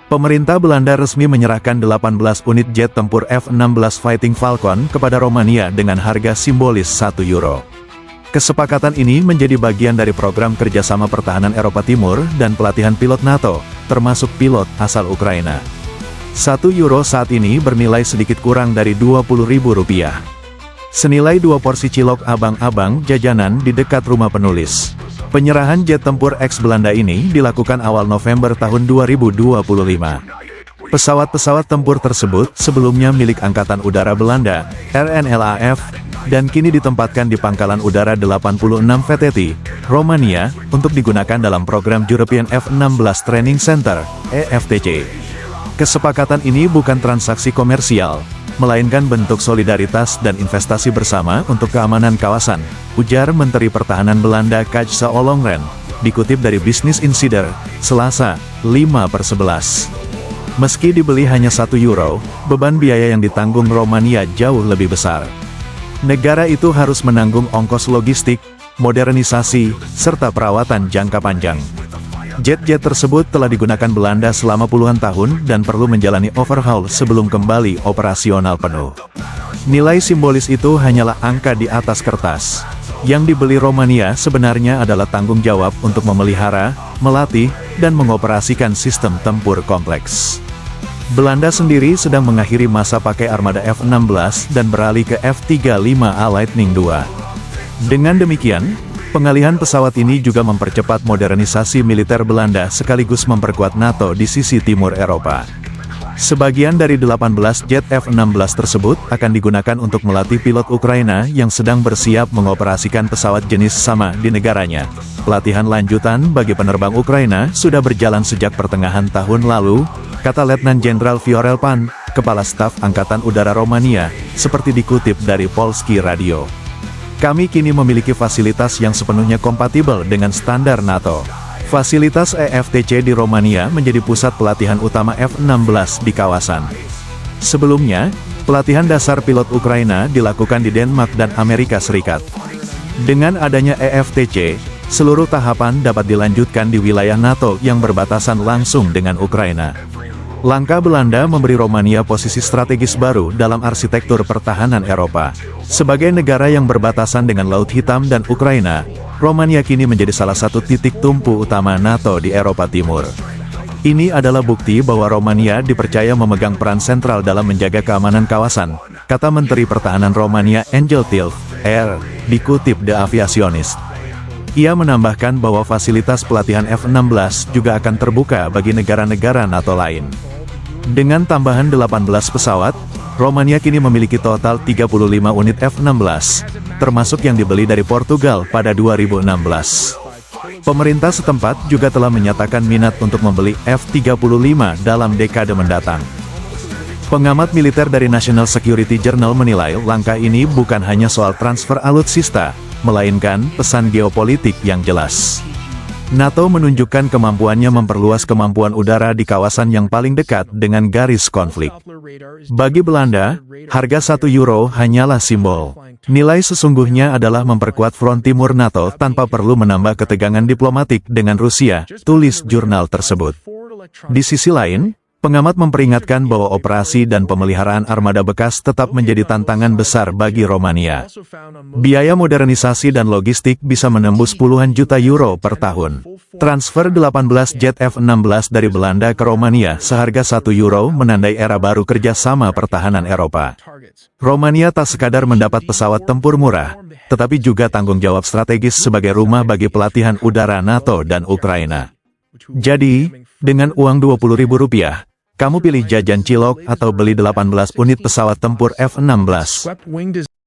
Pemerintah Belanda resmi menyerahkan 18 unit jet tempur F-16 Fighting Falcon kepada Romania dengan harga simbolis €1. Kesepakatan ini menjadi bagian dari program kerjasama pertahanan Eropa Timur dan pelatihan pilot NATO, termasuk pilot asal Ukraina. €1 saat ini bernilai sedikit kurang dari Rp20.000. Senilai 2 porsi cilok abang-abang jajanan di dekat rumah penulis. Penyerahan jet tempur ex-Belanda ini dilakukan awal November tahun 2025. Pesawat-pesawat tempur tersebut sebelumnya milik Angkatan Udara Belanda, RNLAF, dan kini ditempatkan di Pangkalan Udara 86 VTT, Romania, untuk digunakan dalam program European F-16 Training Center, EFTC. Kesepakatan ini bukan transaksi komersial, melainkan bentuk solidaritas dan investasi bersama untuk keamanan kawasan, ujar Menteri Pertahanan Belanda Kajsa Ollongren, dikutip dari Business Insider, Selasa, 5/11. Meski dibeli hanya €1, beban biaya yang ditanggung Romania jauh lebih besar. Negara itu harus menanggung ongkos logistik, modernisasi, serta perawatan jangka panjang. Jet-jet tersebut telah digunakan Belanda selama puluhan tahun dan perlu menjalani overhaul sebelum kembali operasional penuh. Nilai simbolis itu hanyalah angka di atas kertas. Yang dibeli Romania sebenarnya adalah tanggung jawab untuk memelihara, melatih, dan mengoperasikan sistem tempur kompleks. Belanda sendiri sedang mengakhiri masa pakai armada F-16 dan beralih ke F-35A Lightning II. Dengan demikian, pengalihan pesawat ini juga mempercepat modernisasi militer Belanda sekaligus memperkuat NATO di sisi timur Eropa. Sebagian dari 18 jet F-16 tersebut akan digunakan untuk melatih pilot Ukraina yang sedang bersiap mengoperasikan pesawat jenis sama di negaranya. Pelatihan lanjutan bagi penerbang Ukraina sudah berjalan sejak pertengahan tahun lalu, kata Letnan Jenderal Viorel Pan, Kepala Staf Angkatan Udara Romania, seperti dikutip dari Polski Radio. Kami kini memiliki fasilitas yang sepenuhnya kompatibel dengan standar NATO. Fasilitas EFTC di Romania menjadi pusat pelatihan utama F-16 di kawasan. Sebelumnya, pelatihan dasar pilot Ukraina dilakukan di Denmark dan Amerika Serikat. Dengan adanya EFTC, seluruh tahapan dapat dilanjutkan di wilayah NATO yang berbatasan langsung dengan Ukraina. Langkah Belanda memberi Romania posisi strategis baru dalam arsitektur pertahanan Eropa. Sebagai negara yang berbatasan dengan Laut Hitam dan Ukraina, Romania kini menjadi salah satu titik tumpu utama NATO di Eropa Timur. Ini adalah bukti bahwa Romania dipercaya memegang peran sentral dalam menjaga keamanan kawasan, kata Menteri Pertahanan Romania Angel Tilf, dikutip The Aviationist. Ia menambahkan bahwa fasilitas pelatihan F-16 juga akan terbuka bagi negara-negara NATO lain. Dengan tambahan 18 pesawat, Romania kini memiliki total 35 unit F-16, termasuk yang dibeli dari Portugal pada 2016. Pemerintah setempat juga telah menyatakan minat untuk membeli F-35 dalam dekade mendatang. Pengamat militer dari National Security Journal menilai langkah ini bukan hanya soal transfer alutsista, melainkan pesan geopolitik yang jelas. NATO menunjukkan kemampuannya memperluas kemampuan udara di kawasan yang paling dekat dengan garis konflik. Bagi Belanda, harga €1 hanyalah simbol. Nilai sesungguhnya adalah memperkuat front timur NATO tanpa perlu menambah ketegangan diplomatik dengan Rusia, tulis jurnal tersebut. Di sisi lain, pengamat memperingatkan bahwa operasi dan pemeliharaan armada bekas tetap menjadi tantangan besar bagi Romania. Biaya modernisasi dan logistik bisa menembus puluhan juta euro per tahun. Transfer 18 jet F-16 dari Belanda ke Romania seharga €1 menandai era baru kerjasama pertahanan Eropa. Romania tak sekadar mendapat pesawat tempur murah, tetapi juga tanggung jawab strategis sebagai rumah bagi pelatihan udara NATO dan Ukraina. Jadi, dengan uang Rp20.000, kamu pilih jajan cilok atau beli 18 unit pesawat tempur F-16.